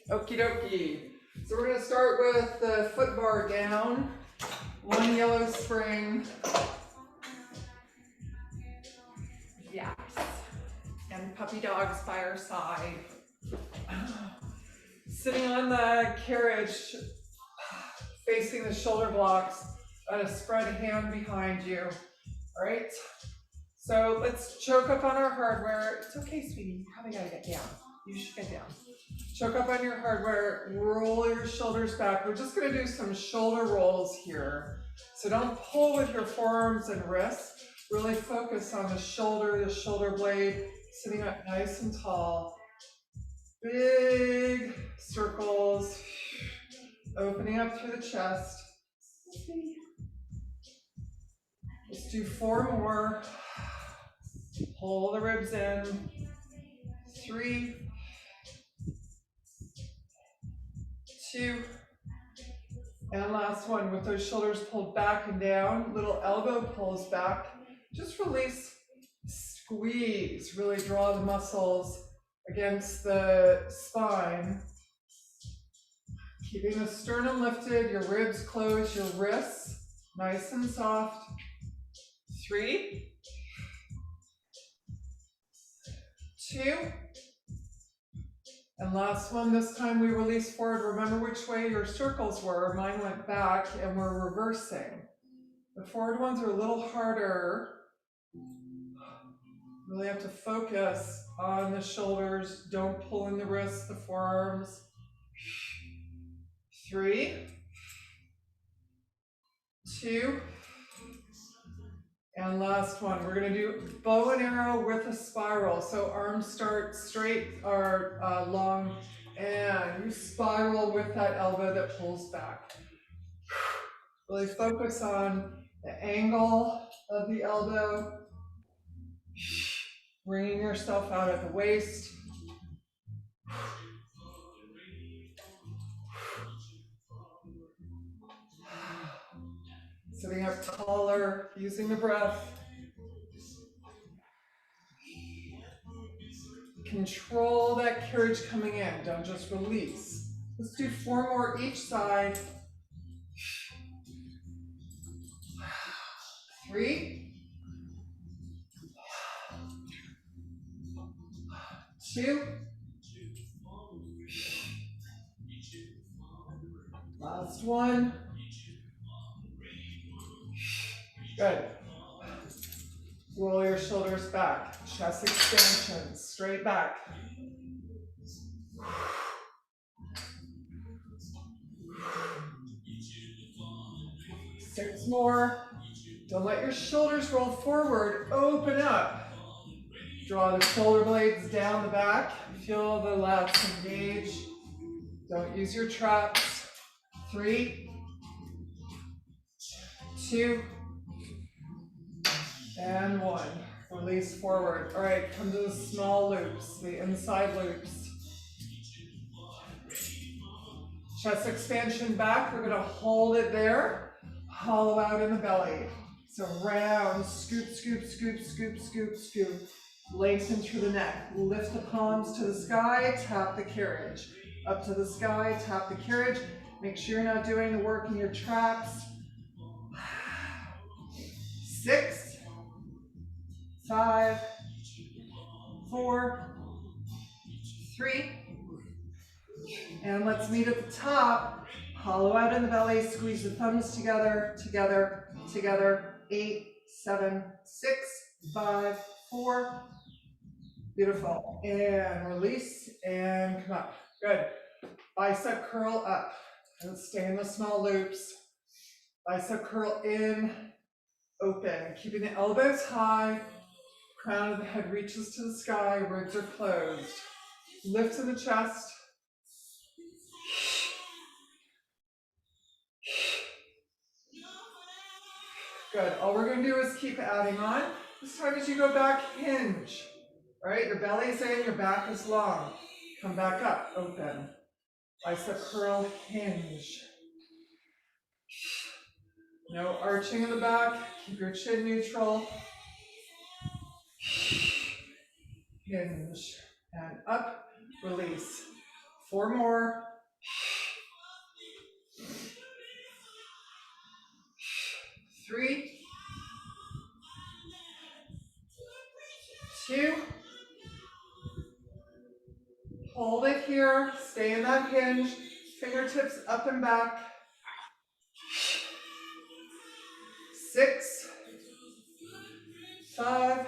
Okie dokie. So we're going to start with the foot bar down, one yellow spring, yes, and puppy dogs by our side. Sitting on the carriage, facing the shoulder blocks, and a spread hand behind you. All right. So let's choke up on our hardware. It's okay, sweetie. You probably gotta get down. You should get down. Choke up on your hardware. Roll your shoulders back. We're just gonna do some shoulder rolls here. So don't pull with your forearms and wrists. Really focus on the shoulder blade, sitting up nice and tall. Big circles, opening up through the chest. Let's do 4 more. Pull the ribs in. 3, 2, and last one with those shoulders pulled back and down. Little elbow pulls back. Just release, squeeze. Really draw the muscles against the spine. Keeping the sternum lifted, your ribs closed, your wrists nice and soft. 3, 2, and last one. This time we release forward. Remember which way your circles were. Mine went back and we're reversing. The forward ones are a little harder. Really have to focus on the shoulders. Don't pull in the wrists, the forearms. 3, 2, and last one. We're going to do bow and arrow with a spiral. So arms start straight or long, and you spiral with that elbow that pulls back. Really focus on the angle of the elbow, bringing yourself out at the waist. Sitting up taller, using the breath. Control that carriage coming in, don't just release. Let's do 4 more each side. 3, 2, last one. Good. Roll your shoulders back, chest expansion, straight back. 6 more. Don't let your shoulders roll forward, open up. Draw the shoulder blades down the back. Feel the lats engage. Don't use your traps. 3, 2, and 1. Release forward. All right, come to the small loops, the inside loops. Chest expansion back. We're going to hold it there. Hollow out in the belly. So round, scoop, scoop, scoop, scoop, scoop, scoop. Lengthen through the neck. Lift the palms to the sky, tap the carriage. Up to the sky, tap the carriage. Make sure you're not doing the work in your traps. 6, 5, 4, 3, and let's meet at the top. Hollow out in the belly, squeeze the thumbs together, together, together. 8, 7, 6, 5, 4. Beautiful. And release and come up. Good. Bicep curl up. And stay in the small loops. Bicep curl in, open. Keeping the elbows high. Crown of the head reaches to the sky. Ribs are closed. Lift in the chest. Good. All we're going to do is keep adding on. This time as you go back, hinge. All right, your belly is in, your back is long. Come back up, open. Bicep curl, hinge. No arching in the back. Keep your chin neutral. Hinge. And up, release. 4 more. 3, 2, hold it here, stay in that hinge, fingertips up and back. 6, 5,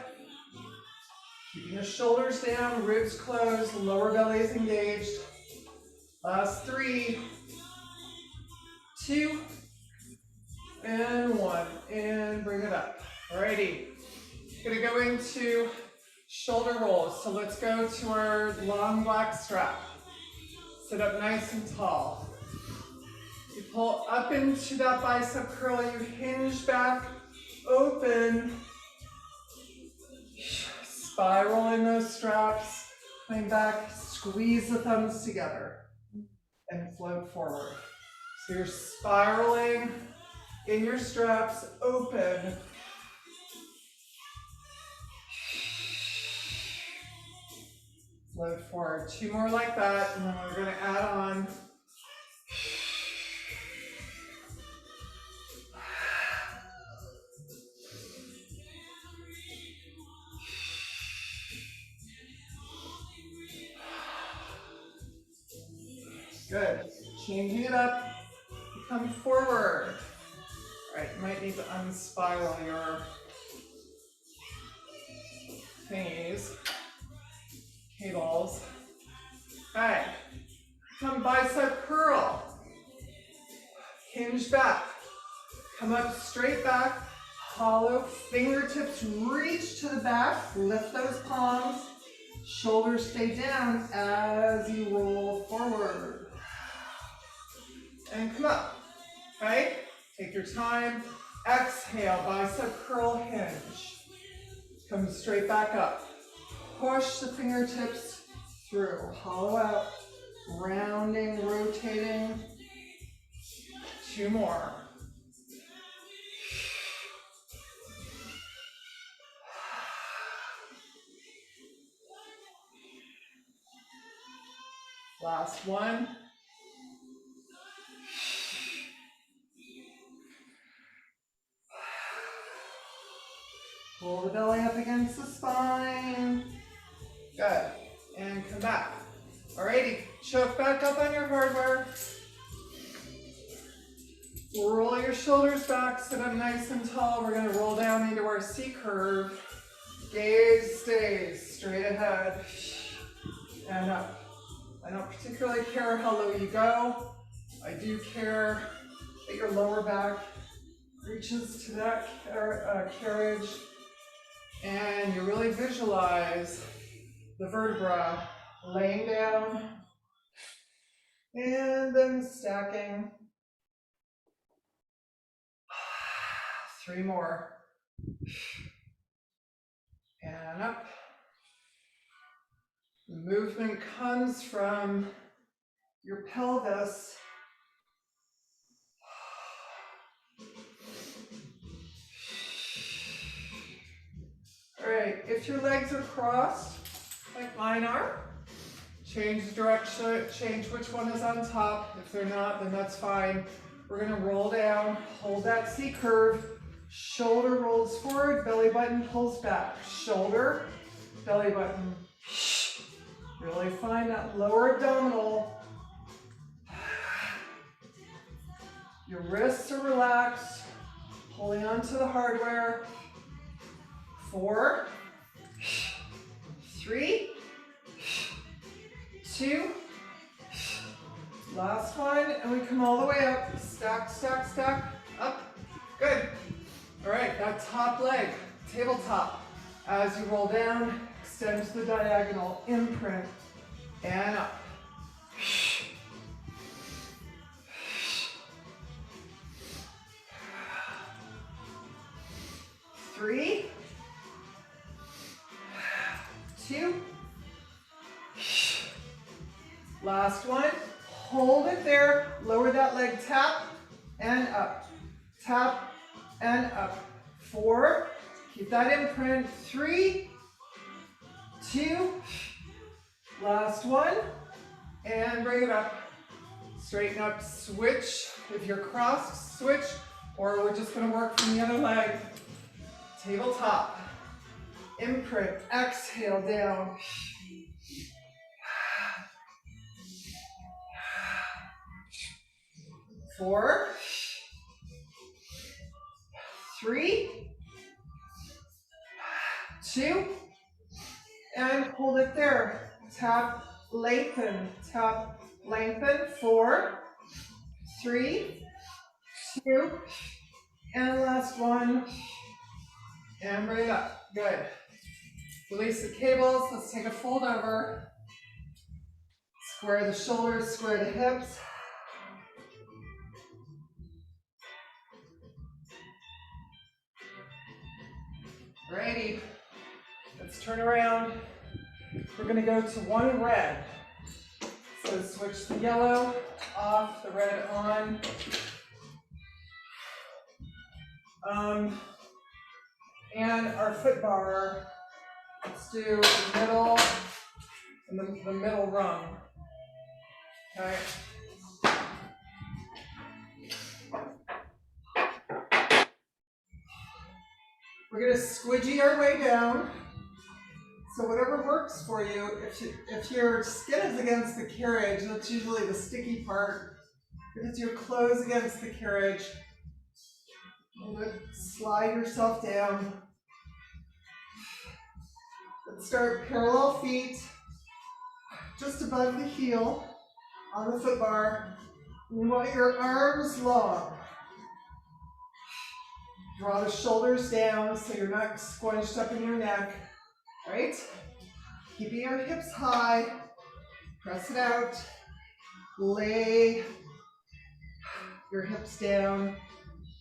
keeping your shoulders down, ribs closed, lower belly is engaged. Last 3, 2, and 1, and bring it up. Alrighty, gonna go into shoulder rolls. So let's go to our long black strap. Sit up nice and tall. You pull up into that bicep curl, you hinge back, open, spiral in those straps, coming back, squeeze the thumbs together, and float forward. So you're spiraling in your straps, open. Float forward. 2 more like that, and then we're going to add on. Good. Changing it up. Come forward. All right, you might need to unspiral your thingies, cables. Okay. Come bicep curl. Hinge back. Come up straight back. Hollow fingertips reach to the back. Lift those palms. Shoulders stay down as you roll forward. And come up. Okay? Take your time. Exhale, bicep curl hinge. Come straight back up. Push the fingertips through. Hollow out. Rounding, rotating. 2 more. Last one. Pull the belly up against the spine. Good. And come back. Alrighty, choke back up on your hardware. Roll your shoulders back, sit up nice and tall. We're going to roll down into our C curve. Gaze stays straight ahead and up. I don't particularly care how low you go. I do care that your lower back reaches to that carriage, and you really visualize the vertebra laying down and then stacking. 3 more. And up. The movement comes from your pelvis. All right, if your legs are crossed, like mine are, change the direction, change which one is on top. If they're not, then that's fine. We're gonna roll down, hold that C curve, shoulder rolls forward, belly button pulls back. Shoulder, belly button. Really find that lower abdominal. Your wrists are relaxed, holding onto the hardware. 4, 3, 2, last one, and we come all the way up. Stack, stack, stack, up. Good. All right, that top leg, tabletop. As you roll down, extend to the diagonal, imprint, and up. 3, 2, last one. Hold it there, lower that leg, tap, and up. Tap, and up. 4, keep that imprint. 3, 2, last one, And bring it up. Straighten up, switch. If you're crossed, switch. Or we're just gonna work from the other leg. Tabletop. Imprint, exhale down. 4, 3, 2, and hold it there. Tap, lengthen, tap, lengthen. 4, 3, 2, and last one. And bring it up. Good. Release the cables. Let's take a fold over. Square the shoulders, square the hips. Alrighty. Let's turn around. We're going to go to one red. So switch the yellow off, the red on. And our foot bar, let's do the middle and the middle rung. Okay. We're going to squidgy our way down. So whatever works for you. If your skin is against the carriage, that's usually the sticky part. If it's your clothes against the carriage, slide yourself down. Let's start parallel feet, just above the heel on the foot bar. You want your arms long. Draw the shoulders down so you're not squunched up in your neck. Right? Keeping your hips high. Press it out. Lay your hips down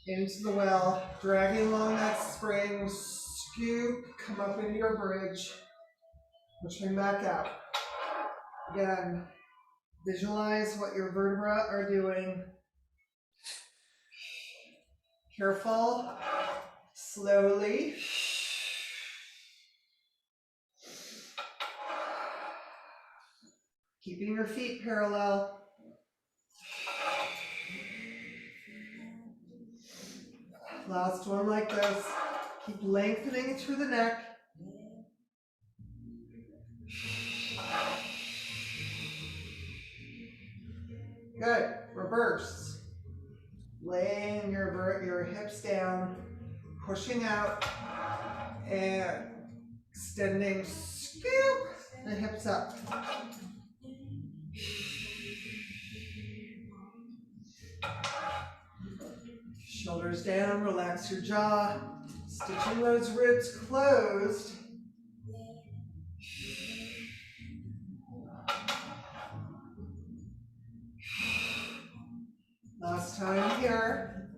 into the well. Dragging along that spring. Scoop. Come up into your bridge. Pushing back out. Again, visualize what your vertebrae are doing. Careful. Slowly. Keeping your feet parallel. Last one like this. Keep lengthening through the neck. Good. Reverse. Laying your hips down, pushing out, and extending. Scoop the hips up. Shoulders down. Relax your jaw. Stitching those ribs closed. Last time here.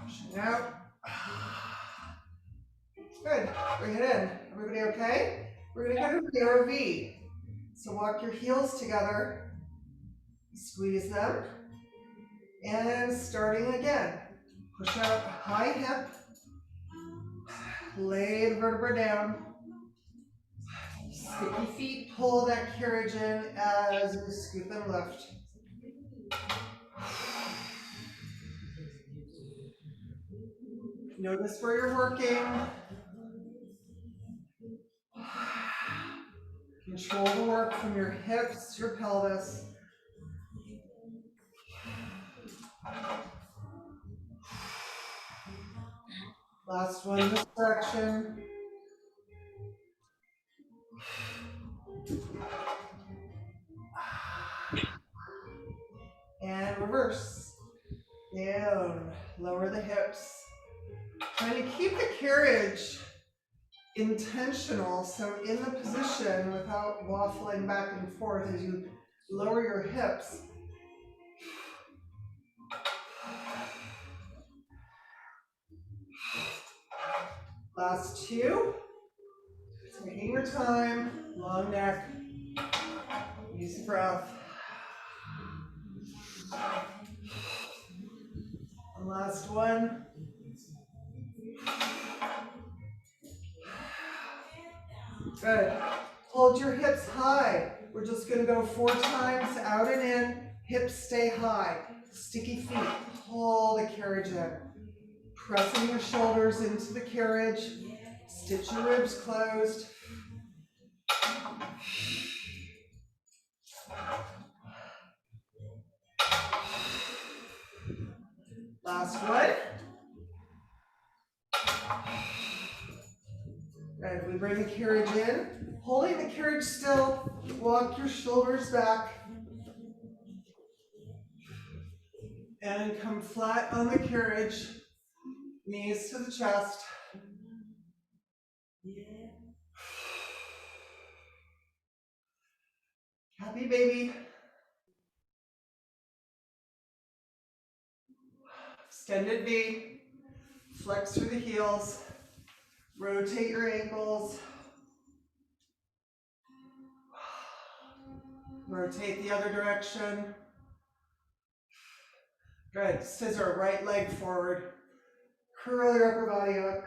Pushing out. Good. Bring it in. Everybody okay? We're going to go to zero V. So walk your heels together. Squeeze them. And starting again. Push out high hip. Lay the vertebra down. Sticky feet pull that carriage in as you scoop and lift. Notice where you're working. Control the work from your hips, your pelvis. Last one this direction. And reverse. Down. Lower the hips. Trying to keep the carriage intentional, so in the position without waffling back and forth as you lower your hips. Last two. Taking your time. Long neck. Easy breath. And last one. Good. Hold your hips high. We're just gonna go 4 times out and in. Hips stay high. Sticky feet. Pull the carriage in. Pressing your shoulders into the carriage. Stitch your ribs closed. Last one. Good. We bring the carriage in. Holding the carriage still. Walk your shoulders back. And come flat on the carriage. Knees to the chest. Happy baby. Extended V. Flex through the heels. Rotate your ankles. Rotate the other direction. Good. Scissor right leg forward. Curl your upper body up.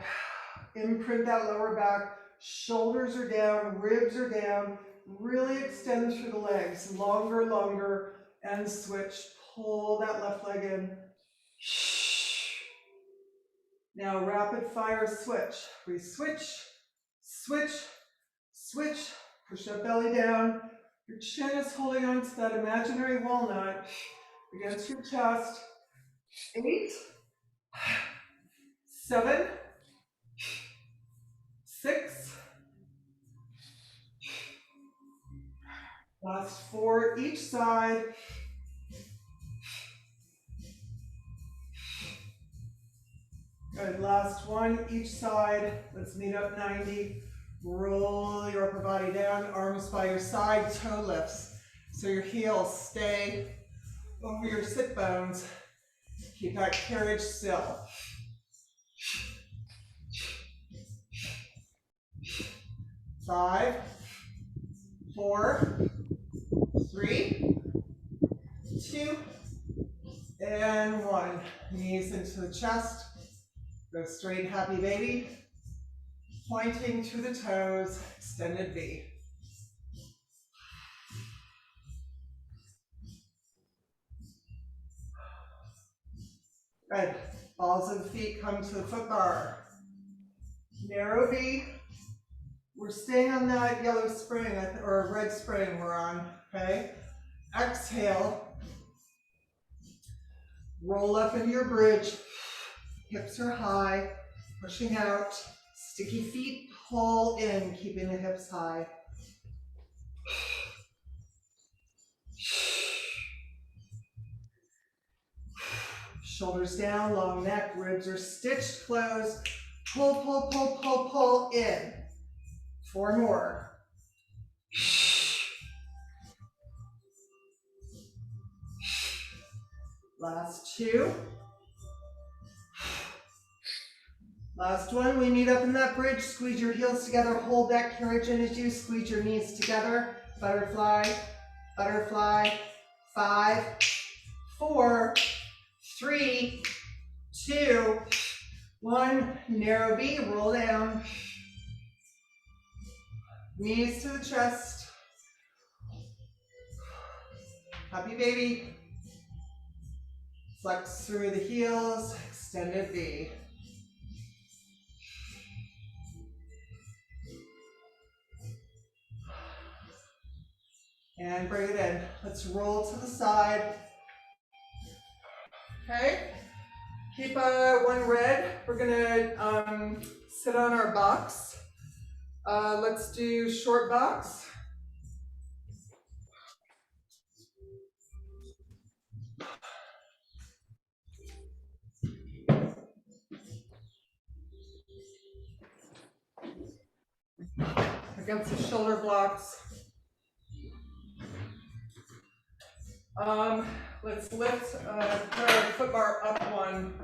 Imprint that lower back. Shoulders are down. Ribs are down. Really extend through the legs. Longer, longer. And switch. Pull that left leg in. Now rapid fire switch. We switch, switch, switch. Push that belly down. Your chin is holding on to that imaginary walnut against your chest. 8, 7, 6, last 4 each side. Good, last 1 each side. Let's meet up 90. Roll your upper body down, arms by your side, toe lifts. So your heels stay over your sit bones. Keep that carriage still. 5, 4, 3, 2, and 1. Knees into the chest. Go straight, happy baby. Pointing to the toes, extended V. Good. Balls of the feet come to the foot bar. Narrow V. We're staying on that yellow spring, or red spring we're on, okay? Exhale. Roll up into your bridge. Hips are high, pushing out. Sticky feet, pull in, keeping the hips high. Shoulders down, long neck, ribs are stitched closed. Pull, pull, pull, pull, pull in. 4 more. Last 2. Last 1. We meet up in that bridge. Squeeze your heels together. Hold that carriage in as you squeeze your knees together. Butterfly, butterfly. 5, 4, 3, 2, 1. Narrow V. Roll down. Knees to the chest. Happy baby. Flex through the heels. Extended V. And bring it in. Let's roll to the side. Okay. Keep 1 red. We're gonna sit on our box. Let's do short box. Against the shoulder blocks. Let's lift, put our foot bar up 1.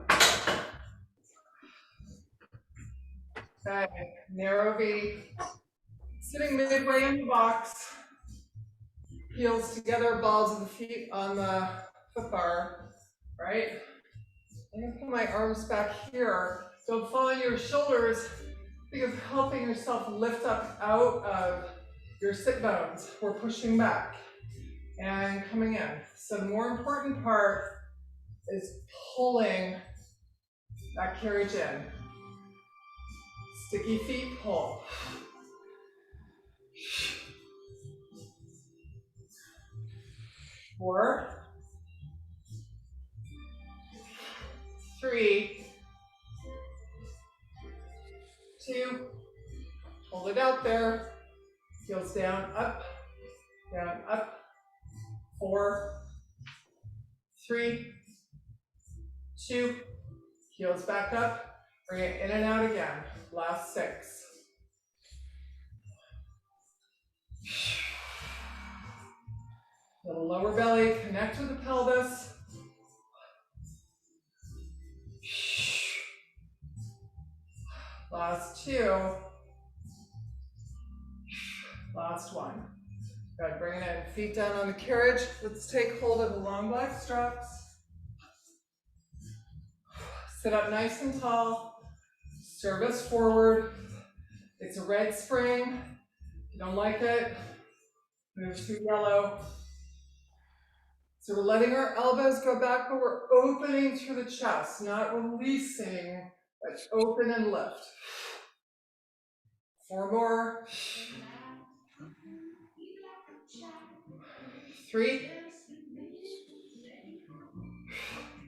Okay, narrow V. Sitting midway in the box. Heels together, balls of the feet on the foot bar, right? I'm gonna put my arms back here. Don't follow your shoulders Think of helping yourself lift up out of your sit bones. We're pushing back and coming in. So the more important part is pulling that carriage in. Sticky feet, pull. 4, 3, 2, hold it out there. Heels down, up, 4, 3, 2, heels back up. Bring it in and out again. Last 6. Little lower belly, connect with the pelvis. Last 2. Last 1. Good, bring it in. Feet down on the carriage. Let's take hold of the long black straps. Sit up nice and tall. Service forward. It's a red spring. If you don't like it, move to yellow. So we're letting our elbows go back, but we're opening through the chest, not releasing, but open and lift. 4 more. 3,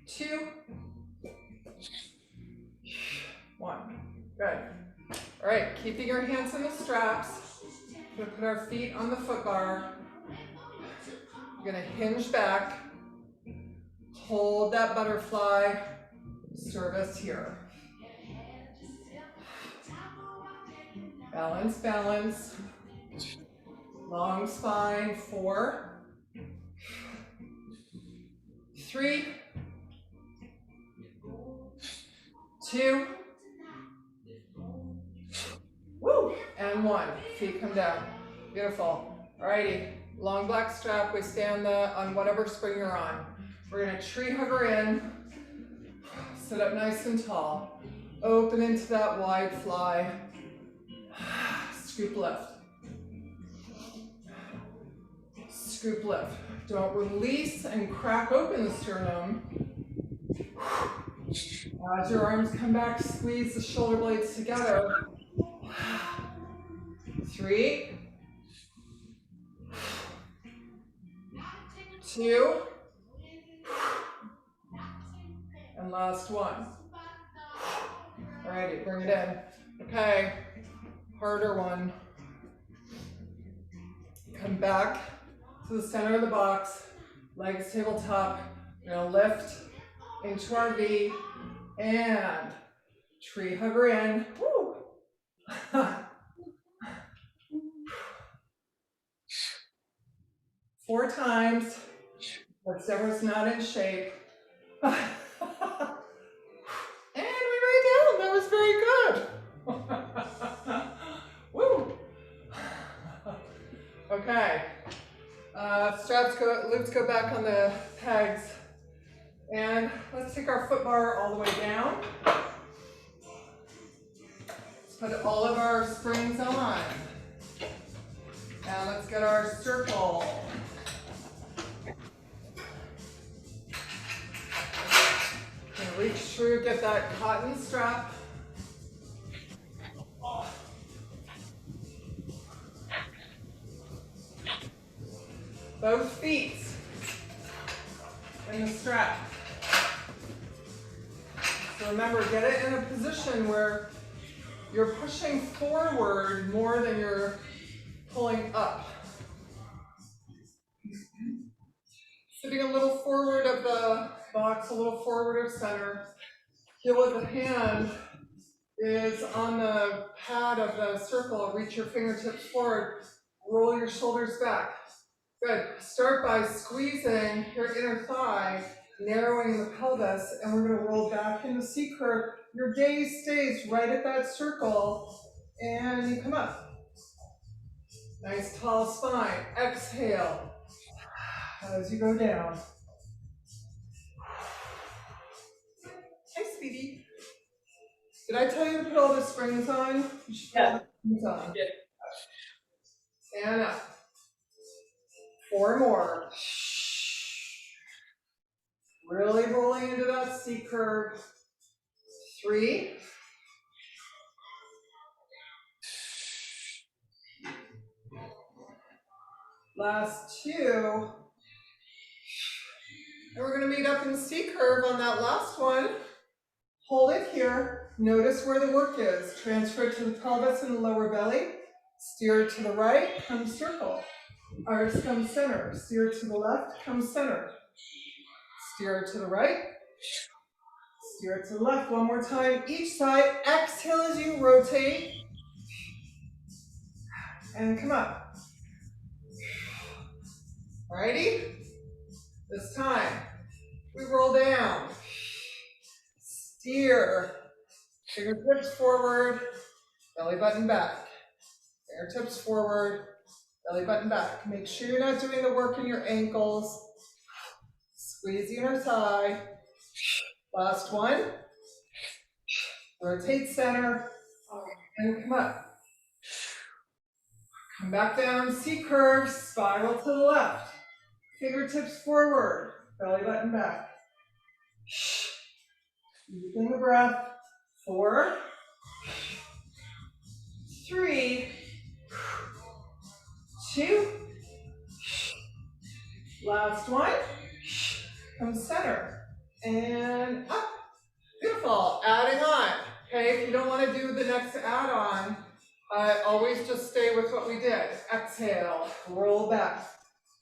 2, 1. Good. All right, keeping your hands in the straps. We're gonna put our feet on the foot bar. We're gonna hinge back. Hold that butterfly. Service here. Balance, balance. Long spine. 4, 3, 2, woo, and 1. Feet come down. Beautiful. Alrighty. Long black strap. We stay on whatever spring you're on. We're gonna tree hugger in. Sit up nice and tall. Open into that wide fly. Scoop lift. Scoop lift. Don't release and crack open the sternum. As your arms come back, squeeze the shoulder blades together. 3, 2, and last 1. Alrighty, bring it in. Okay, harder one. Come back to the center of the box, legs tabletop. We're gonna lift into our V and tree hugger in. Woo. 4 times. Whatever's not in shape. And we lay down. That was very good. Woo. Okay. Loops go back on the pegs. And let's take our foot bar all the way down. Let's put all of our springs on. And let's get our circle. Gonna reach through, get that cotton strap. Both feet in the strap. So remember, get it in a position where you're pushing forward more than you're pulling up. Sitting a little forward of the box, a little forward of center. Heel of the hand is on the pad of the circle. Reach your fingertips forward. Roll your shoulders back. Good. Start by squeezing your inner thigh, narrowing the pelvis, and we're going to roll back in the C curve. Your gaze stays right at that circle, and you come up. Nice tall spine. Exhale as you go down. Hi, sweetie. Did I tell you to put all the springs on? You should put all the springs on. And up. 4 more. Really rolling into that C curve. 3. Last 2. And we're going to meet up in the C curve on that last one. Hold it here. Notice where the work is. Transfer it to the pelvis and the lower belly. Steer to the right, come circle. Arms come center. Steer to the left, come center. Steer to the right. Steer to the left. One more time. Each side. Exhale as you rotate. And come up. Alrighty? This time, we roll down. Steer. Fingertips forward. Belly button back. Fingertips forward. Belly button back. Make sure you're not doing the work in your ankles. Squeeze the inner thigh. Last one. Rotate center. And come up. Come back down. C curve. Spiral to the left. Fingertips forward. Belly button back. Deepen the breath. 4. 3. 2. Last one. Come center. And up. Beautiful. Adding on. Okay, if you don't want to do the next add-on, always just stay with what we did. Exhale. Roll back.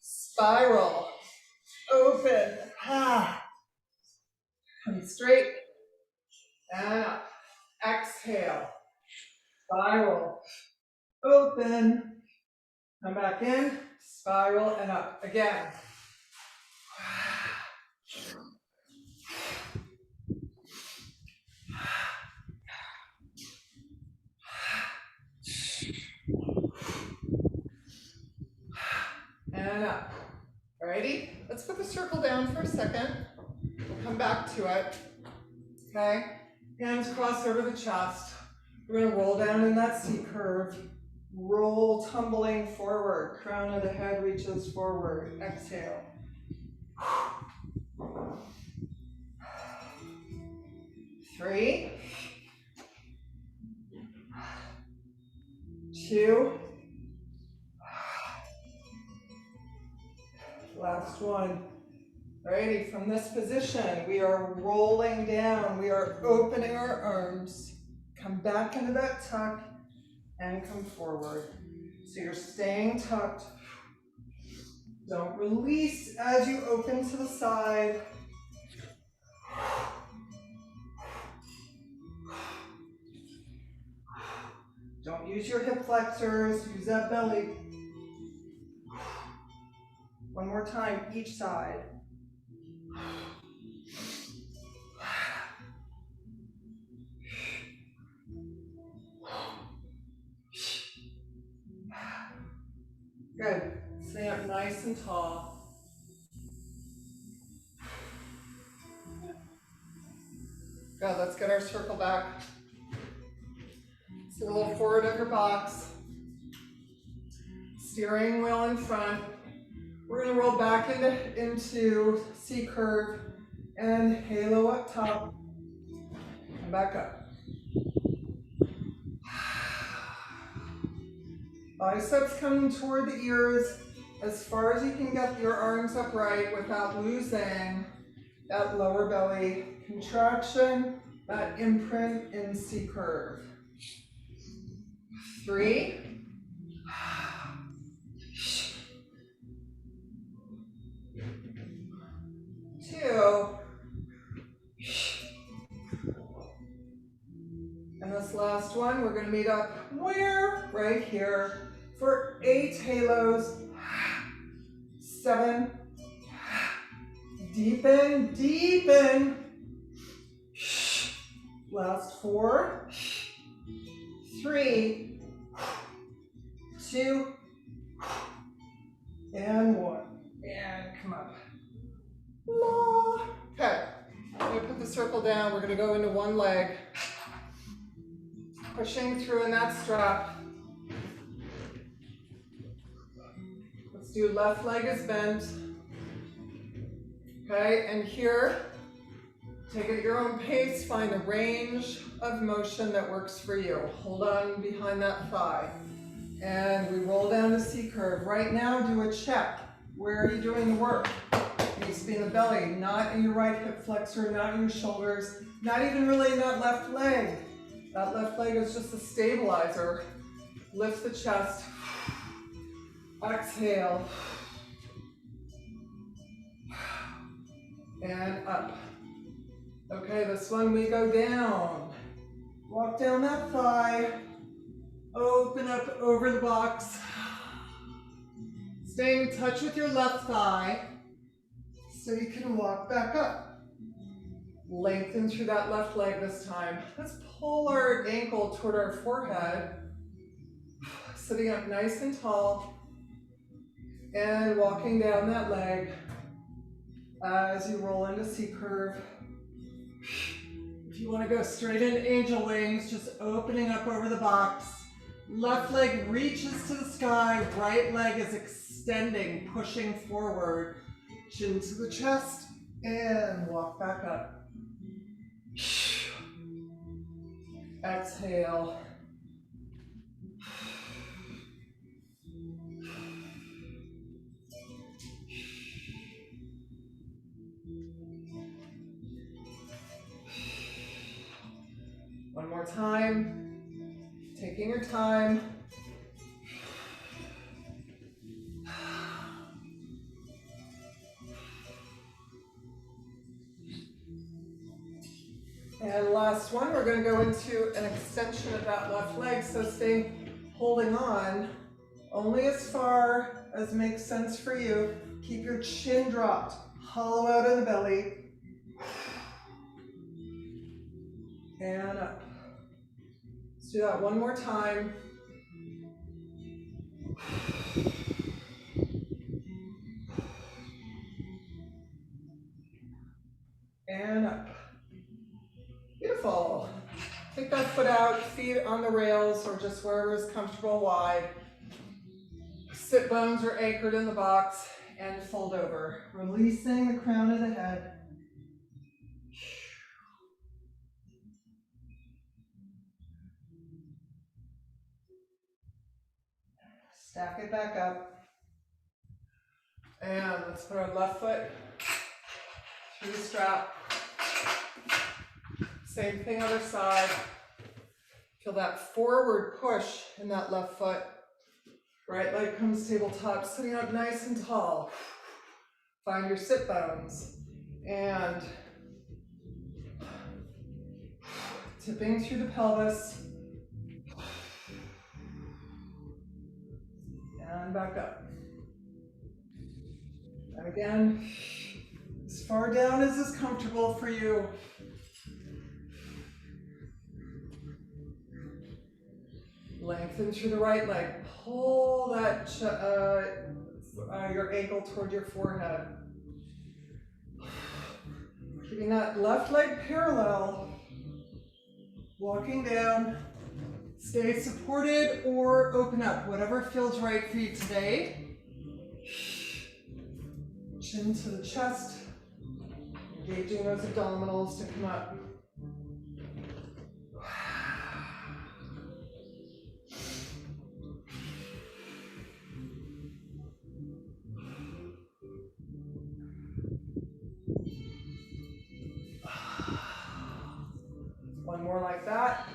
Spiral. Open. Come straight. And up. Exhale. Spiral. Open. Come back in. Spiral and up. Again. And up. Alrighty? Let's put the circle down for a second. We'll come back to it. Okay? Hands cross over the chest. We're going to roll down in that C curve. Roll, tumbling forward. Crown of the head reaches forward. Exhale. 3. 2. Last one. Alrighty, from this position, we are rolling down. We are opening our arms. Come back into that tuck and come forward. So you're staying tucked. Don't release as you open to the side. Don't use your hip flexors, use that belly. One more time, each side. Good. Stay up nice and tall. Good, let's get our circle back. Sit a little forward of your box. Steering wheel in front. We're going to roll back into C curve and halo up top. And back up. Biceps coming toward the ears as far as you can get your arms upright without losing that lower belly contraction, that imprint in C curve. 3. 2. And this last one, we're going to meet up where? Right here for 8 halos. 7. Deepen, deepen. Last 4. 3. 2. And 1. And come up. Okay, I'm going to put the circle down. We're going to go into one leg. Pushing through in that strap. Let's do left leg is bent. Okay, and here, take it at your own pace, find a range of motion that works for you. Hold on behind that thigh. And we roll down the C curve. Right now, do a check. Where are you doing the work? It needs to be in the belly, not in your right hip flexor, not in your shoulders, not even really in that left leg. That left leg is just a stabilizer. Lift the chest. Exhale. And up. Okay, this one we go down. Walk down that thigh. Open up over the box. Staying in touch with your left thigh so you can walk back up. Lengthen through that left leg this time. Let's pull our ankle toward our forehead. Sitting up nice and tall. And walking down that leg as you roll into C curve. If you want to go straight into angel wings, just opening up over the box. Left leg reaches to the sky, right leg is extending, pushing forward. Chin to the chest, and walk back up. Exhale. One more time. Taking your time. And last one, we're going to go into an extension of that left leg. So stay holding on only as far as makes sense for you. Keep your chin dropped, hollow out in the belly. And up. Let's do that one more time. And up. Beautiful. Take that foot out, feet on the rails or just wherever is comfortable wide. Sit bones are anchored in the box and fold over, releasing the crown of the head. Stack it back up. And let's put our left foot through the strap. Same thing other side. Feel that forward push in that left foot. Right leg comes tabletop, sitting up nice and tall. Find your sit bones. And tipping through the pelvis. And back up. And again, as far down as is comfortable for you. Lengthen through the right leg. Pull that your ankle toward your forehead. Keeping that left leg parallel. Walking down. Stay supported or open up, whatever feels right for you today. Chin to the chest. Engaging those abdominals to come up. One more like that.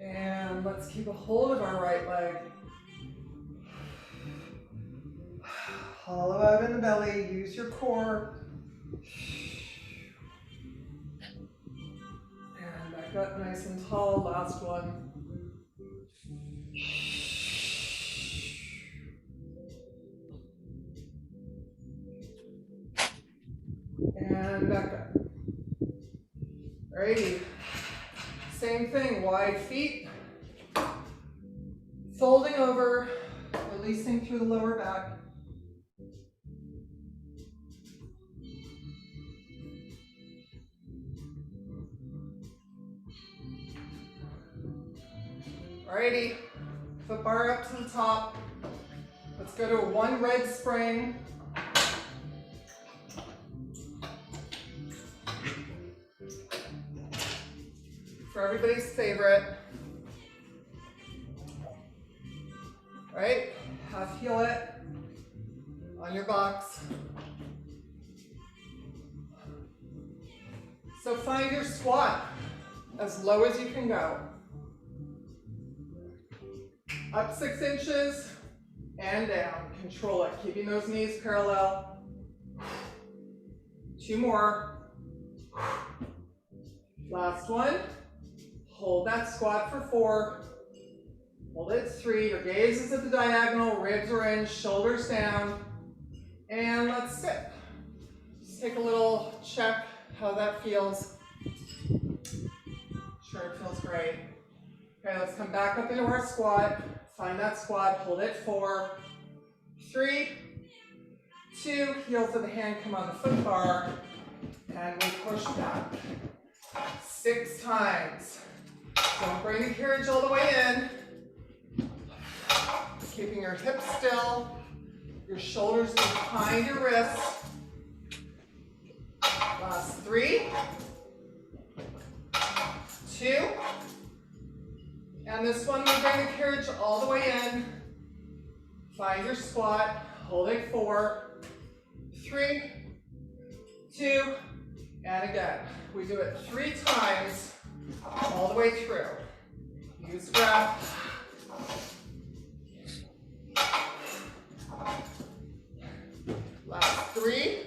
And let's keep a hold of our right leg. Hollow out in the belly, use your core. And back up nice and tall, last one. And back up. Alrighty. Same thing, wide feet, folding over, releasing through the lower back. Alrighty, foot bar up to the top. Let's go to a one red spring. For everybody's favorite. Right, half heel it on your box. So find your squat as low as you can go. Up 6 inches and down. Control it, keeping those knees parallel. 2 more. Last one. Hold that squat for 4. Hold it 3. Your gaze is at the diagonal, ribs are in, shoulders down. And let's sit. Just take a little check how that feels. Sure, it feels great. Okay, let's come back up into our squat. Find that squat, hold it 4, 3, 2, heels of the hand come on the foot bar, and we push back. 6 times. Don't bring the carriage all the way in. Keeping your hips still, your shoulders behind your wrists. Last 3, 2, and this one we bring the carriage all the way in. Find your squat, hold it 4, 3, 2, and again. We do it 3 times all the way through. Use breath. Last 3,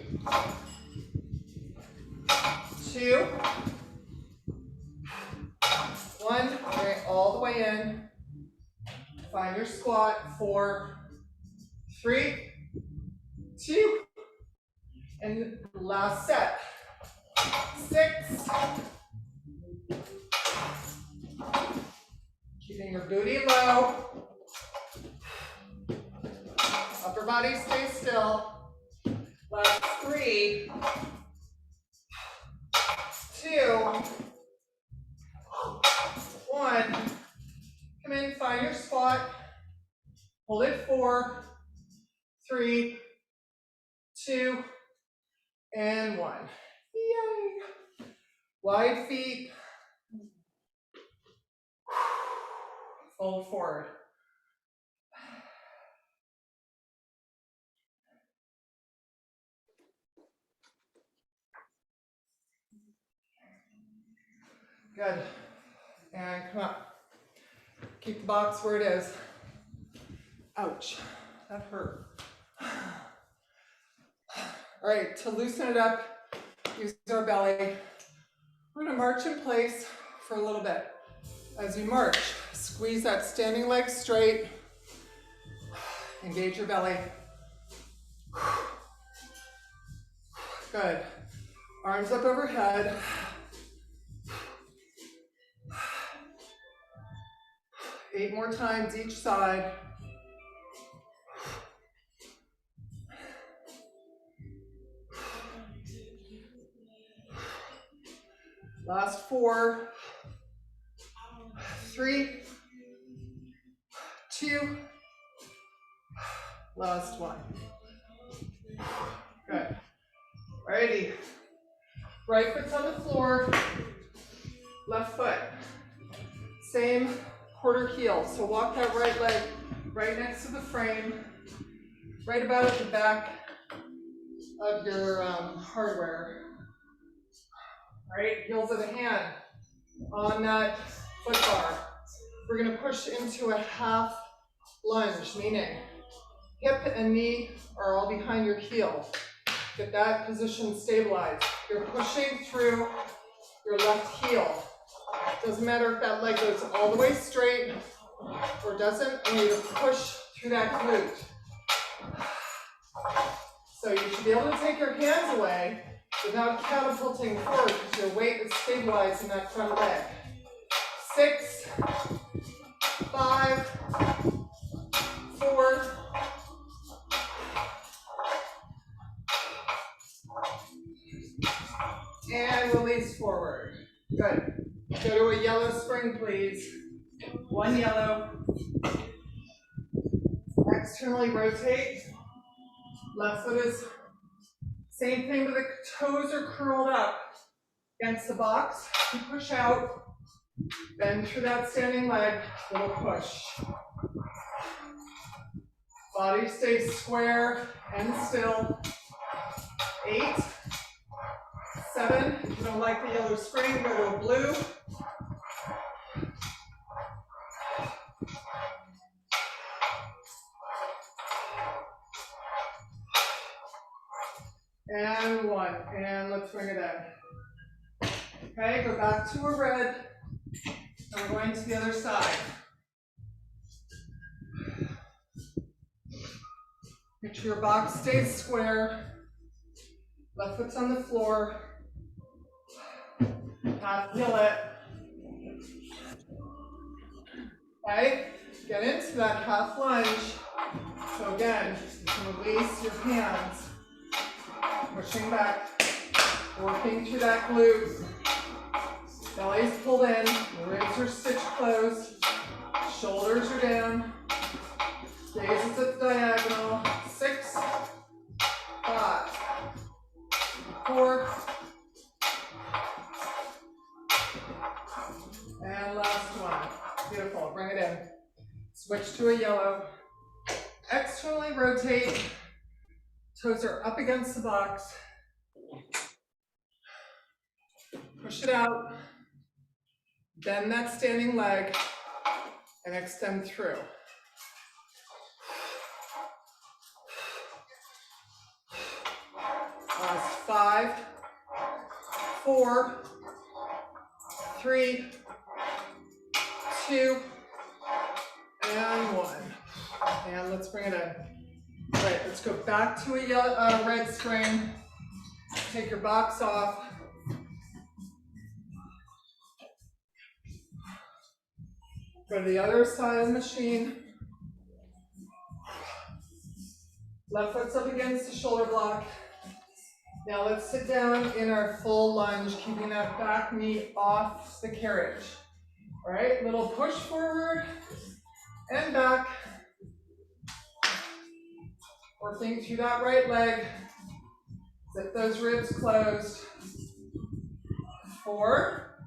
2, 1, bring it all the way in. Find your squat, 4, 3, 2, and last set. 6. Keeping your booty low. Upper body stay still. Last 3, 2, 1. Come in, find your squat. Hold it 4, 3, 2, and 1. Yay! Wide feet. Fold forward. Good. And come up. Keep the box where it is. Ouch, that hurt. All right, to loosen it up, use our belly. We're gonna march in place for a little bit. As you march, squeeze that standing leg straight. Engage your belly. Good. Arms up overhead. Eight more times each side. Last 4, 3, 2, last 1. Good. Alrighty. Right foot's on the floor, left foot. Same quarter heel. So walk that right leg right next to the frame, right about at the back of your hardware. All right, heels of the hand on that foot bar. We're going to push into a half lunge, meaning hip and knee are all behind your heel. Get that position stabilized. You're pushing through your left heel. Doesn't matter if that leg goes all the way straight or doesn't. I want you to push through that glute. So you should be able to take your hands away without catapulting forward because your weight is stabilized in that front leg. 6, 5, 4, and release forward. Good. Go to a yellow spring, please. One yellow. Externally rotate. Left foot is same thing, but the toes are curled up against the box. You push out. Bend through that standing leg. Little push. Body stays square and still. 8, 7. If you don't like the yellow spring, go to a blue. And 1. And let's bring it in. Okay, go back to a red. And we're going to the other side. Make sure your box stays square. Left foot's on the floor. Half pillet. Okay, get into that half lunge. So again, you can release your hands. Pushing back, working through that glute. Belly's pulled in, ribs are stitched closed, shoulders are down, gaze is at the diagonal. 6, 5, 4, and last one. Beautiful, bring it in. Switch to a yellow. Externally rotate. Toes are up against the box. Push it out. Bend that standing leg and extend through. Last 5, 4, 3, 2, and 1. And let's bring it in. All right, let's go back to a red spring. Take your box off. Go to the other side of the machine. Left foot's up against the shoulder block. Now let's sit down in our full lunge, keeping that back knee off the carriage. All right, little push forward and back. Working through that right leg. Zip those ribs closed. 4,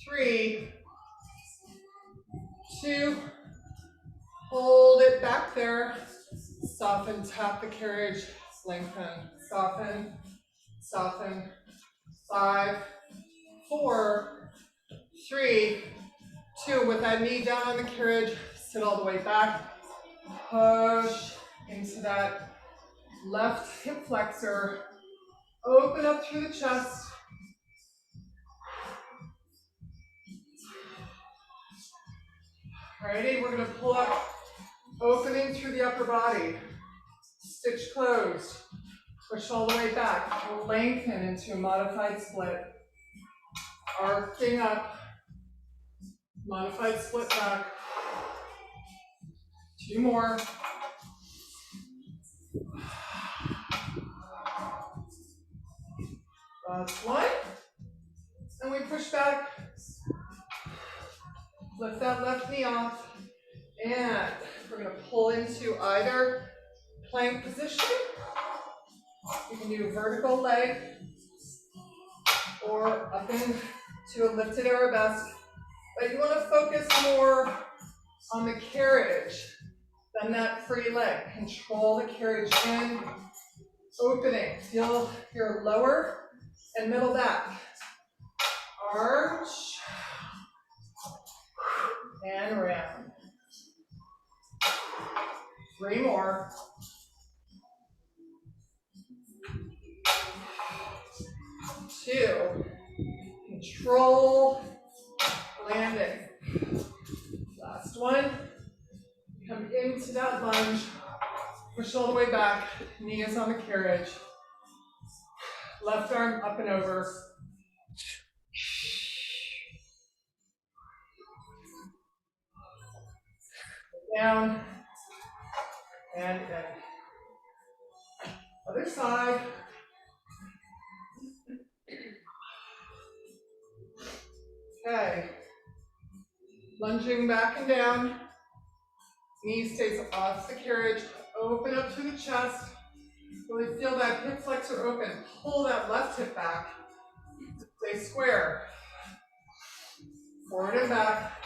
3, 2, hold it back there. Soften, tap the carriage, lengthen, soften, soften. 5, 4, 3, 2. With that knee down on the carriage, sit all the way back. Push into that left hip flexor. Open up through the chest. Alrighty, we're going to pull up, opening through the upper body. Stitch closed. Push all the way back. Lengthen into a modified split. Arcing up. Modified split back. 2 more. Last one. And we push back. Lift that left knee off. And we're going to pull into either plank position. You can do a vertical leg or up into a lifted arabesque. But you want to focus more on the carriage than that free leg. Control the carriage in, opening. Feel your lower and middle back. Arch and round. 3 more. 2. Control landing. Last one. Come into that lunge. Push all the way back. Knee is on the carriage. Left arm up and over. down, and in. Other side. Okay. Lunging back and down. Knee stays off the carriage. Open up through the chest. Really feel that hip flexor open. Pull that left hip back. Stay square. Forward and back.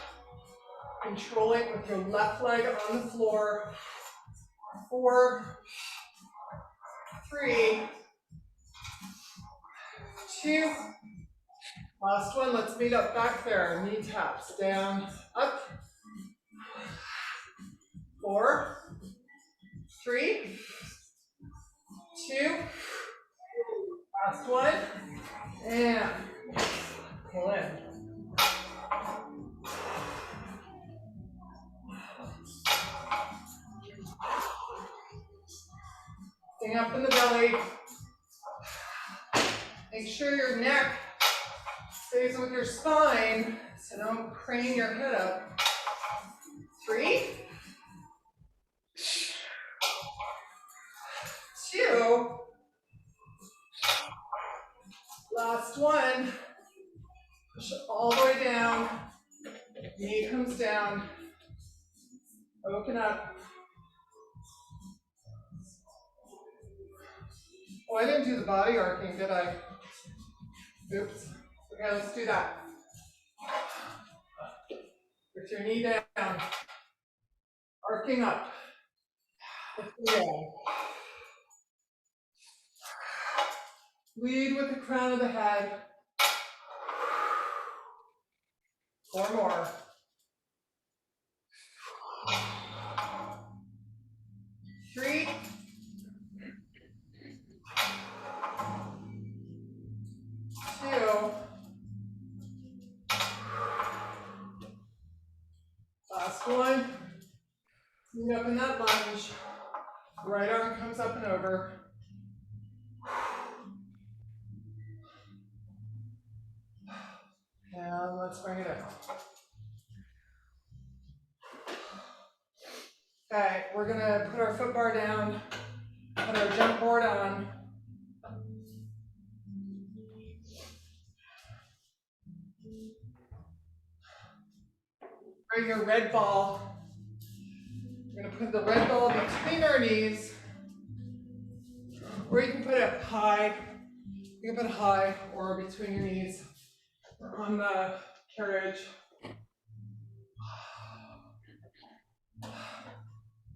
Control it with your left leg on the floor. 4, 3, 2. Last one. Let's meet up back there. Knee taps. Down, up. 4, 3, 2. Last one. And pull in. Staying up in the belly. Make sure your neck stays with your spine, so don't crane your head up. 3, 2. Last one. Push it all the way down. Knee comes down. Open up. Oh, I didn't do the body arcing, did I? Oops. Okay, let's do that. With your knee down. Arcing up. Down. Lead with the crown of the head. 4 more. 3. 2. Last one. Meet up in that lunge. Right arm comes up and over. And let's bring it in. Okay, we're gonna put our foot bar down, put our jump board on. Bring your red ball. We're gonna put the red ball between our knees, or you can put it high. You can put it high or between your knees or on the carriage.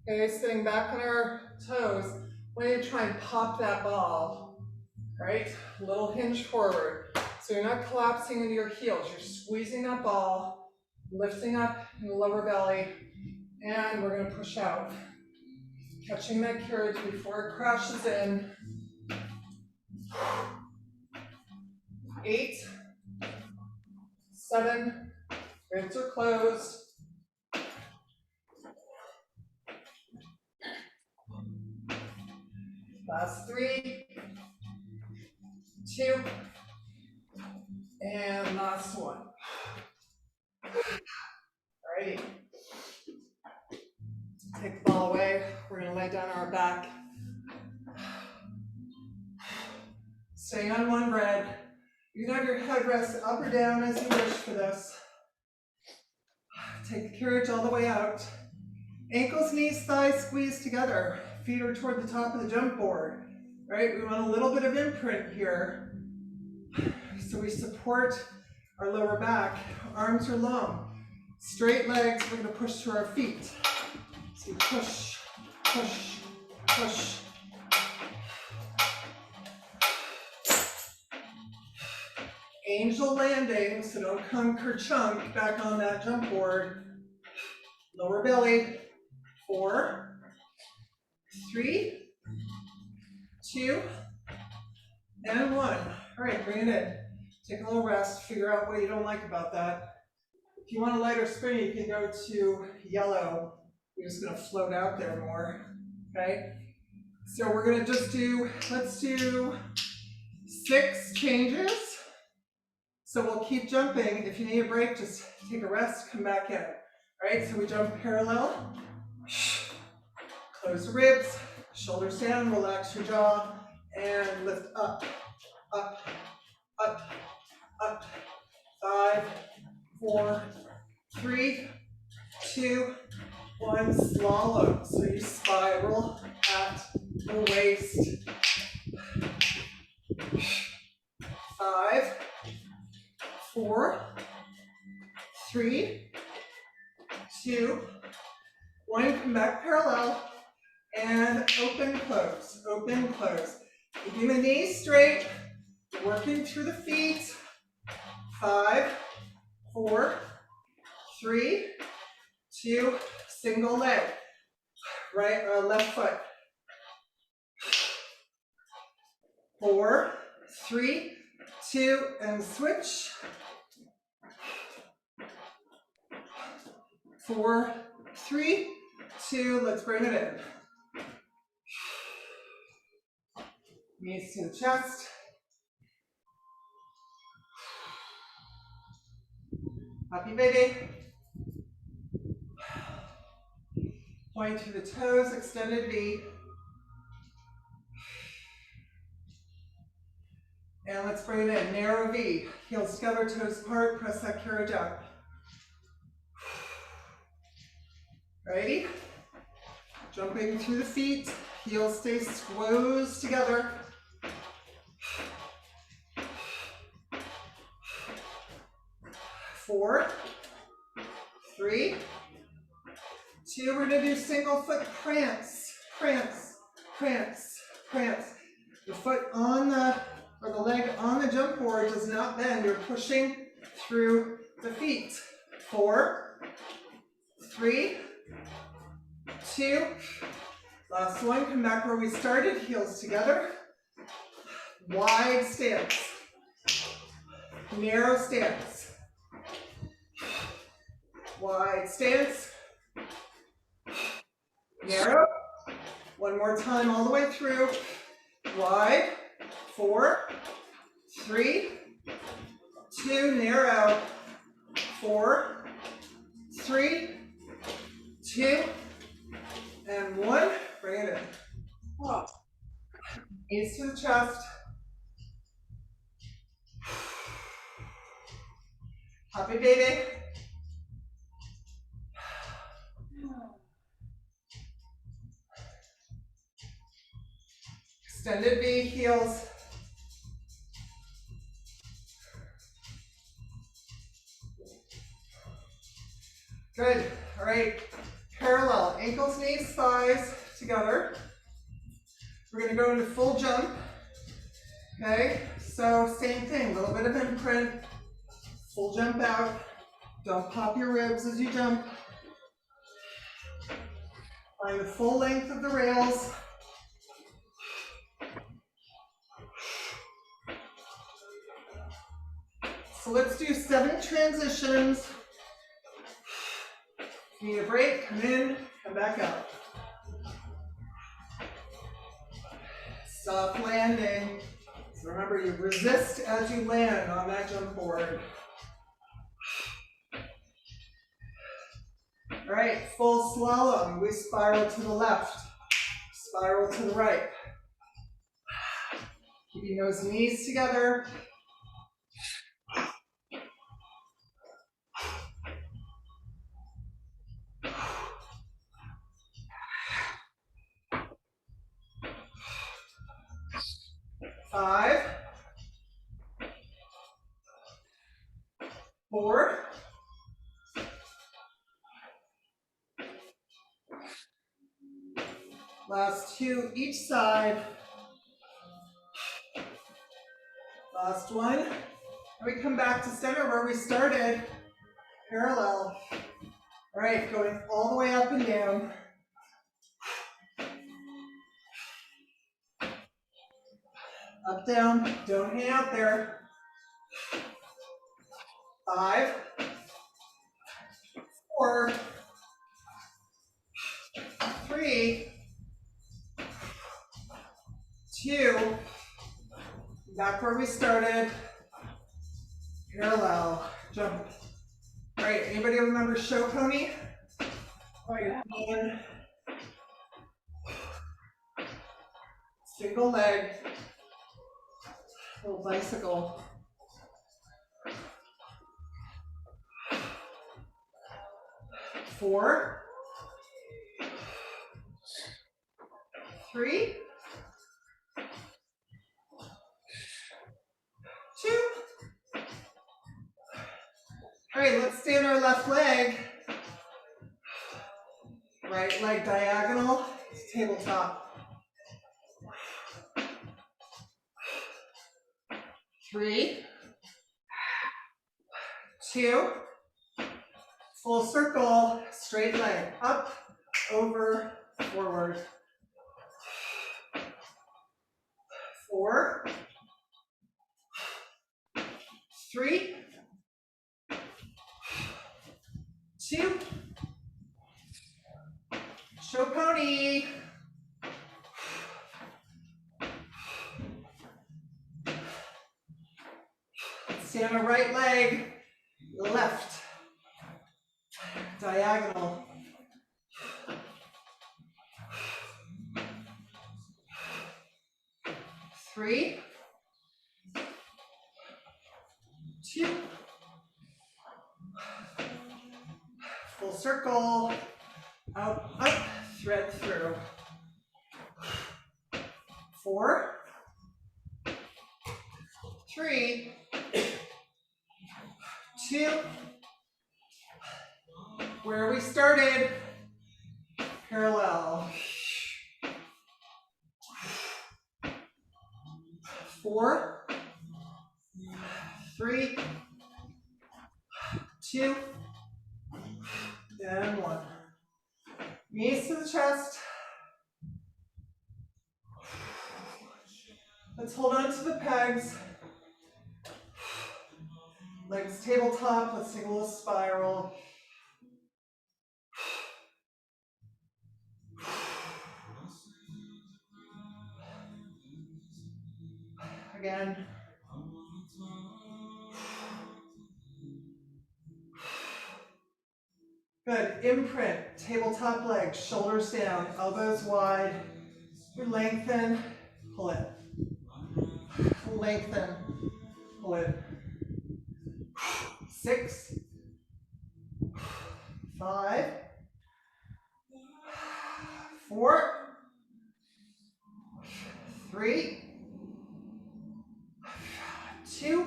Okay, sitting back on our toes. We're going to try and pop that ball, right? Little hinge forward. So you're not collapsing into your heels. You're squeezing that ball, lifting up in the lower belly, and we're going to push out. Catching that carriage before it crashes in. 8, 7, ribs are closed. Last 3, 2, and last 1. Alrighty. Take the ball away. We're going to lay down on our back. Staying on one red. You can have your head rest up or down as you wish for this. Take the carriage all the way out. Ankles, knees, thighs squeeze together. Feet are toward the top of the jump board. Right? We want a little bit of imprint here. So we support our lower back. Arms are long. Straight legs, we're going to push through our feet. So you push, push, push. Angel landing, so don't come kerchunk back on that jump board. Lower belly. 4, 3, 2, and 1. All right, bring it in. Take a little rest. Figure out what you don't like about that. If you want a lighter spin, you can go to yellow. You're just going to float out there more. Okay? So we're going to just do, let's do 6 changes. So we'll keep jumping. If you need a break, just take a rest, come back in. All right, so we jump parallel, Close the ribs, shoulders down, relax your jaw, and lift up, up, up, up. 5, 4, 3, 2, 1. Slalom. So you spiral at the waist. 5, 4, 3, 2, 1. Come back parallel and open, close, open, close. Keeping the knees straight, working through the feet. 5, 4, 3, 2, single leg. Right, left foot. 4, 3, 2, and switch. 4, 3, 2, let's bring it in. Knees to the chest. Happy baby. Point to the toes, extended V. And let's bring it in, narrow V. Heels together, toes apart, press that carriage out. Ready? Jumping through the feet, heels stay squoze together. 4, 3, 2, we're gonna do single foot prance, prance, prance, prance. The foot on or the leg on the jump board does not bend, you're pushing through the feet. 4, 3, 2, last one, come back where we started, heels together. Wide stance, narrow stance, wide stance, narrow. One more time all the way through, wide. 4, 3, 2, narrow. 4, 3, 2, and 1. Bring it in. Knees to the chest. Happy baby. Extended V, heels. Good. All right. Parallel. Ankles, knees, thighs together. We're going to go into full jump. Okay. So same thing. A little bit of imprint. Full jump out. Don't pop your ribs as you jump. Find the full length of the rails. So let's do 7 transitions. If you need a break, come in, come back out. Stop landing. So remember, you resist as you land on that jump board. All right, full slalom. We spiral to the left, spiral to the right. Keeping those knees together. Five, 4, 2 each side. Last one. And we come back to center where we started. Parallel. All right, going all the way up and down. Up, down, don't hang out there. 5, 4, 3, 2, back where we started. Parallel, jump. All right, anybody remember show pony? Oh yeah. And Single leg, little bicycle. 4, 3, 2. All right, let's stand our left leg. Right leg diagonal, tabletop. 3, 2, full circle, straight leg, up, over, forward. 4, 3, 2, show pony. Stand on right leg, left, diagonal. 3, 2, full circle, out, up, thread through. 4, 3, 2, where we started, parallel. 4, 3, 2, and 1. Knees to the chest. Let's hold on to the pegs. Legs tabletop. Let's take a little spiral. Again. Good. Imprint. Tabletop leg. Shoulders down. Elbows wide. Lengthen. Pull it. Lengthen. Pull it. 6, 5, 4, 3, 2.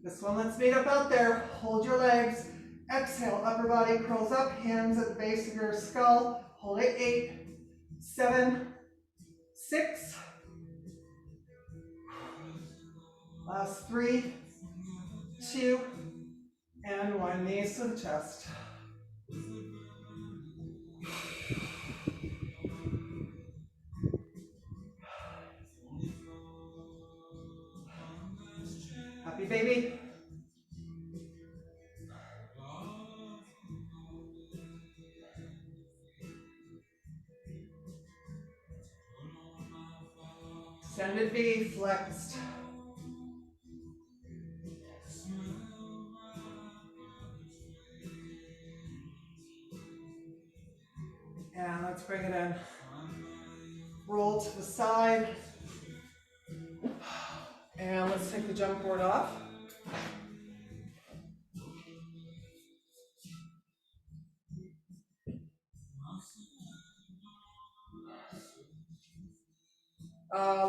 This one, let's meet up out there. Hold your legs. Exhale, upper body curls up, hands at the base of your skull. Hold it. 8, 7, 6. Last 3, 2, and 1. Knees to the chest. Happy baby. Extended V, flexed. And let's bring it in. Roll to the side. And let's take the jump board off.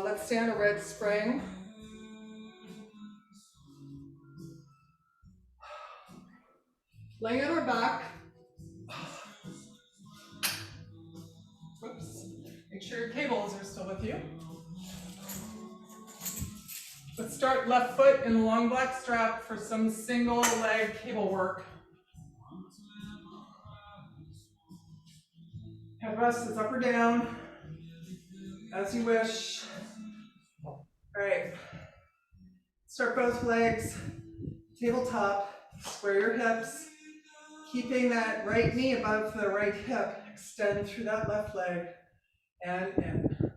Let's stand a red spring. Laying on our back. Whoops. Make sure your cables are still with you. Let's start left foot in the long black strap for some single leg cable work. Headrest is up or down, as you wish. All right. Start both legs, tabletop, square your hips, keeping that right knee above the right hip. Extend through that left leg and in.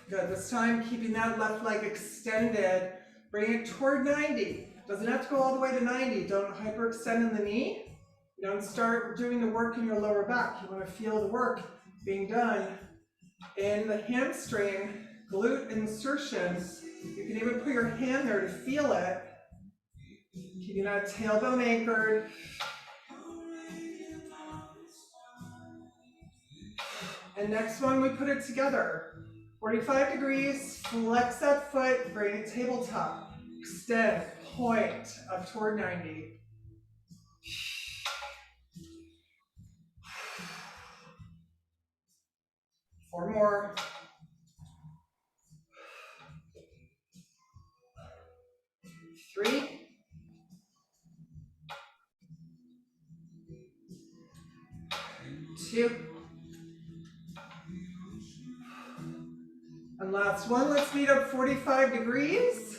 Good, this time keeping that left leg extended, Bring it toward 90. Doesn't have to go all the way to 90. Don't hyperextend in the knee. Don't start doing the work in your lower back. You want to feel the work being done in the hamstring, glute insertions. You can even put your hand there to feel it. Keeping that tailbone anchored. And next one, we put it together. 45 degrees, flex that foot, bring it tabletop. Extend, point, up toward 90. Four more. 3. 2. And last one, let's meet up 45 degrees.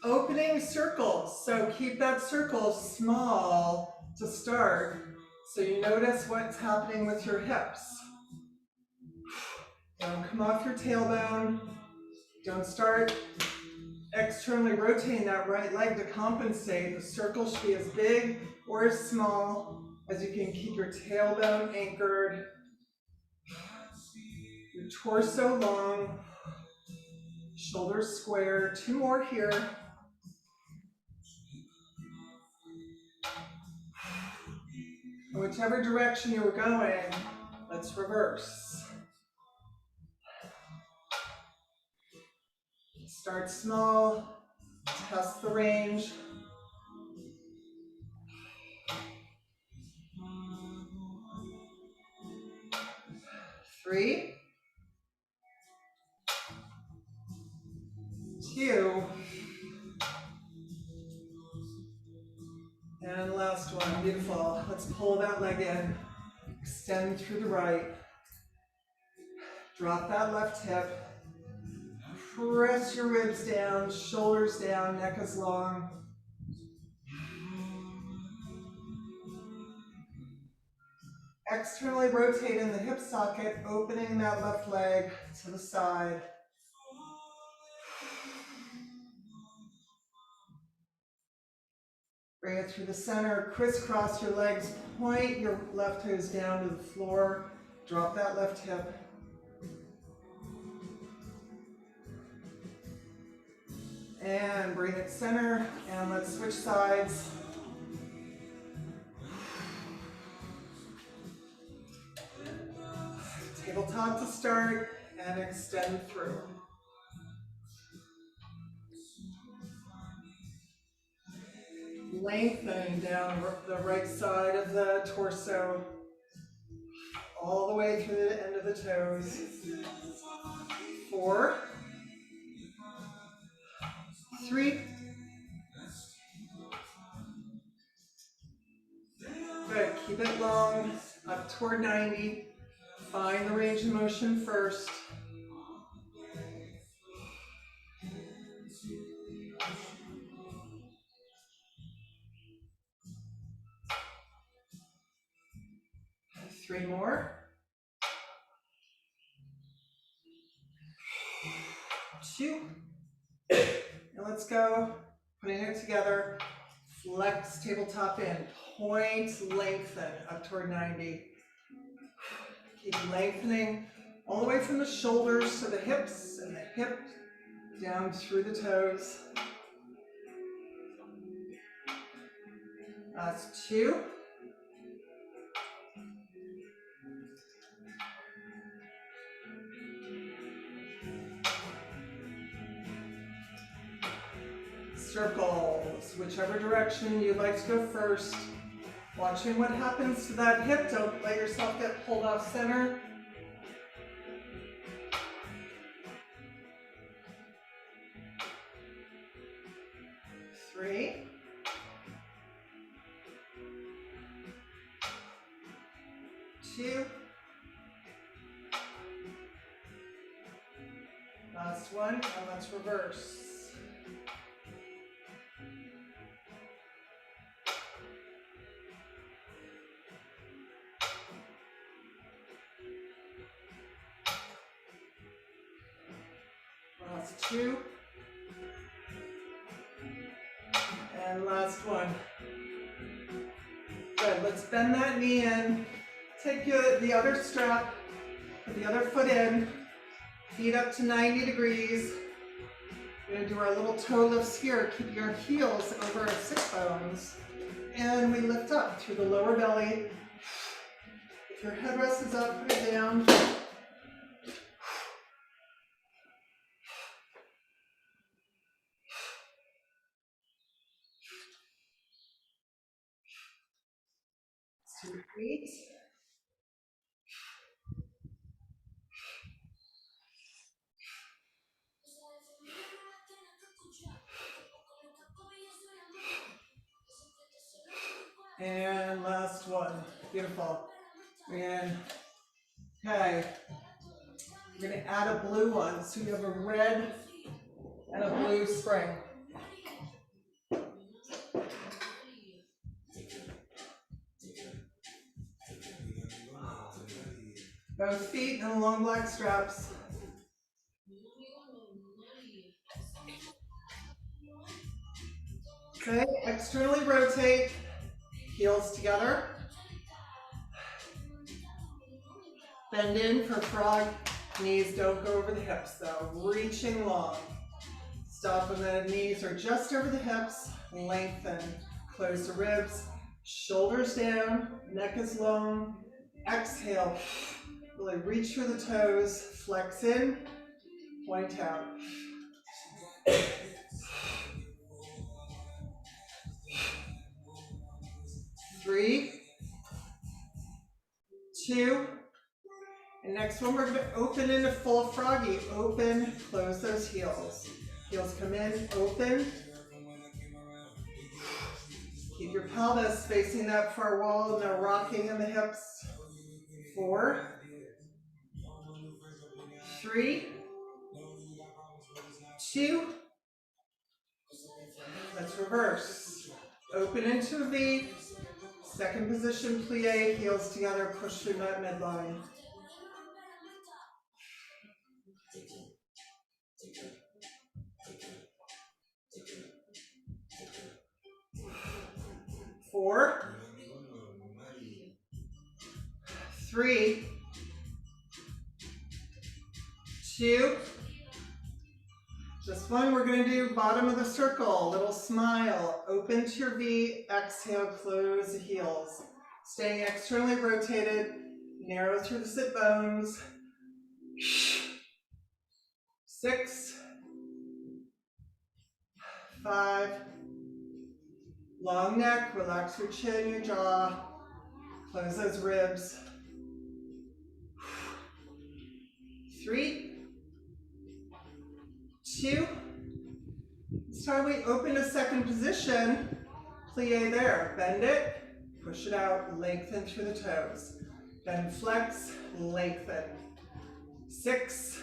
Opening circles, so keep that circle small to start, so you notice what's happening with your hips. Don't come off your tailbone. Don't start externally rotating that right leg to compensate. The circle should be as big or as small as you can keep your tailbone anchored. Your torso long, shoulders square. 2 more here. And whichever direction you were going, let's reverse. Start small, test the range. 3, 2, and last one. Beautiful. Let's pull that leg in. Extend through the right. Drop that left hip. Press your ribs down, shoulders down, neck is long. Externally rotate in the hip socket, opening that left leg to the side. Bring it through the center, crisscross your legs, point your left toes down to the floor, drop that left hip. And bring it center, and let's switch sides. Tabletop to start, and extend through. Lengthening down the right side of the torso, all the way through the end of the toes. 4, 3. Good, keep it long, up toward 90. Find the range of motion first. Three more. 2. And let's go. Putting it together. Flex tabletop in. Point, lengthen up toward 90. Keep lengthening all the way from the shoulders to the hips and the hip down through the toes. Last 2. Circles, whichever direction you'd like to go first. Watching what happens to that hip. Don't let yourself get pulled off center. 3. 2. Last one, and let's reverse. Last 2. And last one. Good, let's bend that knee in. Take the other strap, put the other foot in, feet up to 90 degrees. We're gonna do our little toe lifts here. Keep your heels over our sit bones. And we lift up through the lower belly. If your headrest is up, put it down. Let's do 8. And last one. Beautiful. And okay. We're going to add a blue one. So you have a red and a blue spring. Both feet in long black straps. Okay, externally rotate, heels together. Bend in for frog. Knees don't go over the hips though. Reaching long. Stop when the knees are just over the hips. Lengthen. Close the ribs. Shoulders down. Neck is long. Exhale. Really reach for the toes. Flex in. Point out. 3, 2, and next one we're going to open into full froggy. Open, close those heels. Heels come in, open. Keep your pelvis facing that far wall, no rocking in the hips. 4, 3, 2, let's reverse. Open into a V. Second position, plie, heels together, push through that midline. 4, 3, 2, just one. We're going to do bottom of the circle, little smile, open to your V, exhale, close the heels. Staying externally rotated, narrow through the sit bones. 6, 5, long neck, relax your chin, your jaw, close those ribs. 3, 2, this time we open to second position, plie there, bend it, push it out, lengthen through the toes. Then flex, lengthen. 6,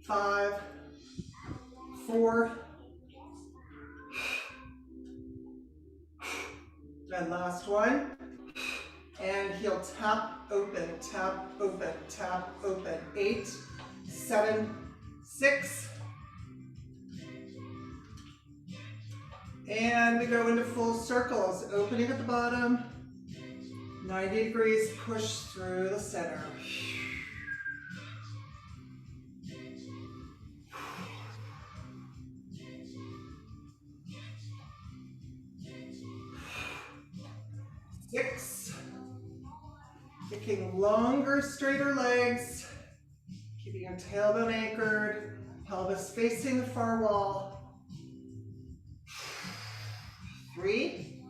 5, 4, and last one. And heel tap, open, tap, open, tap, open. 8, 7, 6. And we go into full circles, opening at the bottom, 90 degrees, push through the center. Six. Kicking longer, straighter legs, keeping your tailbone anchored, pelvis facing the far wall. 3,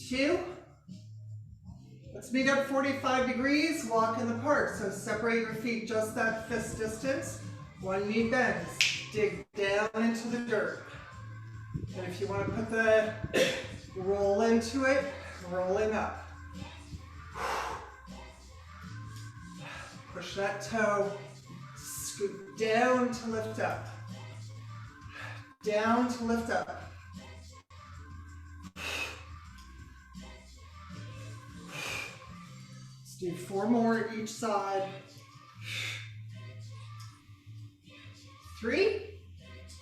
2, let's meet up 45 degrees, walk in the park. So separate your feet just that fist distance. One knee bends, dig down into the dirt. And if you want to put the roll into it, rolling up. Push that toe, scoot down to lift up. Down to lift up. Let's do 4 more each side. 3,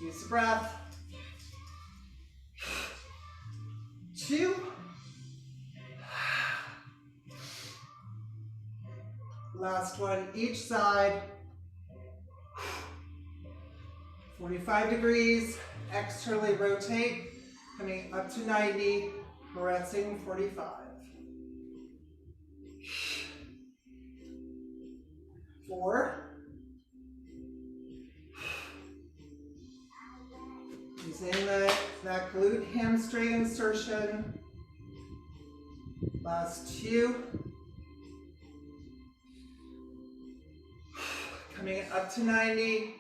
Use the breath. 2. Last one, each side. 45 degrees, externally rotate, coming up to 90, pressing 45. 4. Using that glute hamstring insertion. Last 2. Coming up to 90,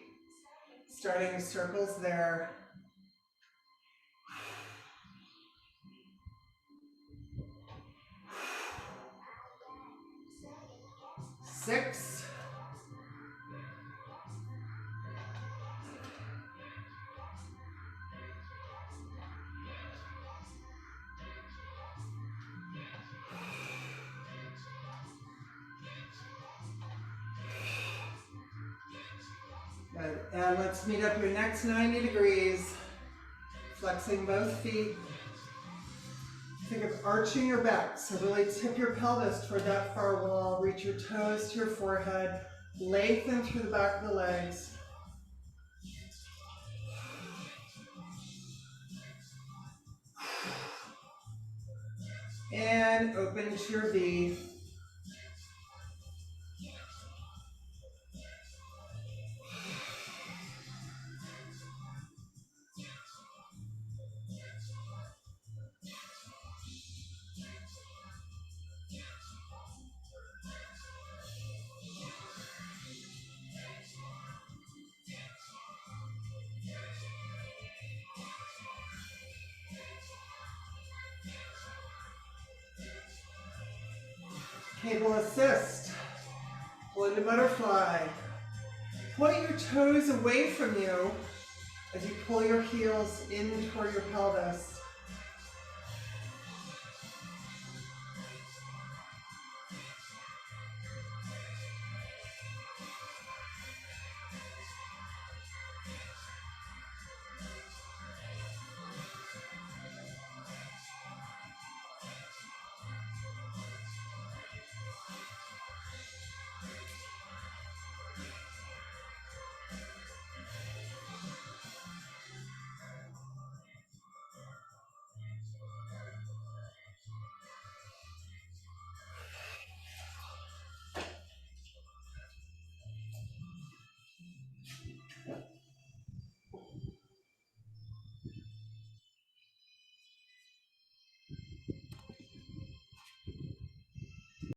starting circles there. 6. Good. And let's meet up your next 90 degrees. Flexing both feet. Think of arching your back. So really tip your pelvis toward that far wall. Reach your toes to your forehead. Lengthen through the back of the legs. And open to your V. Cable assist. Pull into butterfly. Point your toes away from you as you pull your heels in toward your pelvis.